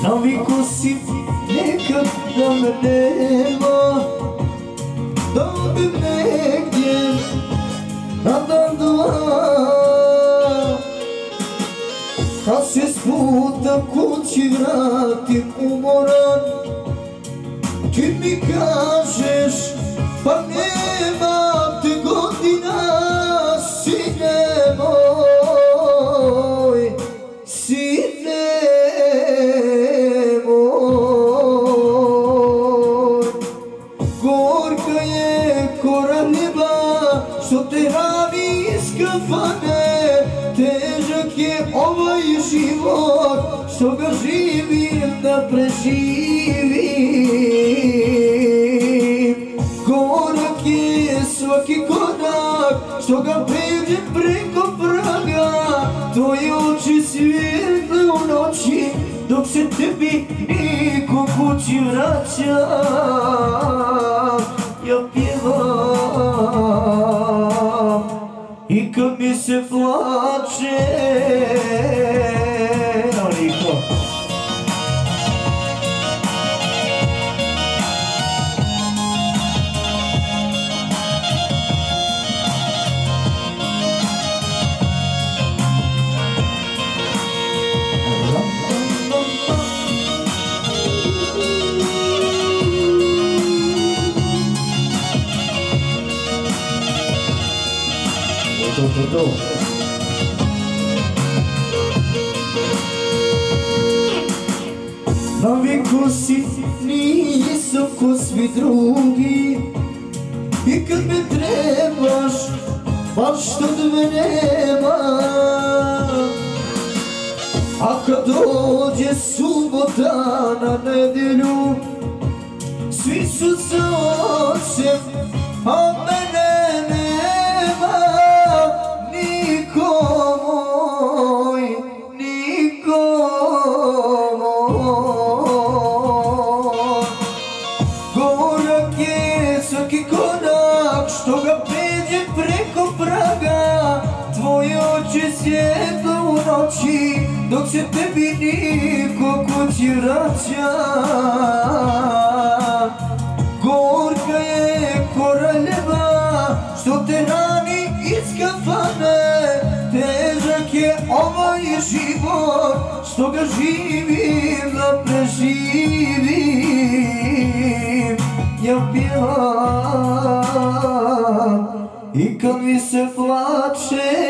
Navikao si nekad da me nema, da odem negdje na dan dva, kad se s puta kući vratim umoran, ti mi kažeš pa nema te godina, sine moj, sine moj. Gorka je koraljeva što te rani iz kafane, težak je ovaj život što ga živim da preživim. Gorak je svaki korak što ga pređem preko praga, tvoje oči svijetle u noći dok se tebi niko kući vraća. Ja pjevam i kad mi se plače, niko. Navikao si nisam ko svi drugi, i kad me trebaš baš tad me nema, a kad dođe subota na nedjelju svi su za ocem, a mene nema. Niko moj, niko moj. Gorak je svaki korak što ga pređe preko praga, tvoje oči svjetlo u noći dok se tebi niko kući vraća. Gorka je koraljeva što te rani iz kafane, težak je ovaj život što ga živim da preživim. Ja pjevam i kad mi se plače,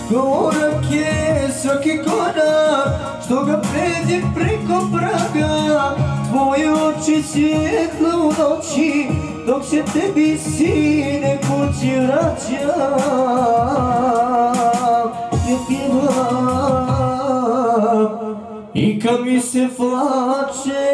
gorak je svaki korak što ga pređe preko praga, tvoje oči svjetlo u noći dok se tebi sine kući vraća. Ja pjevam i kad mi se plače,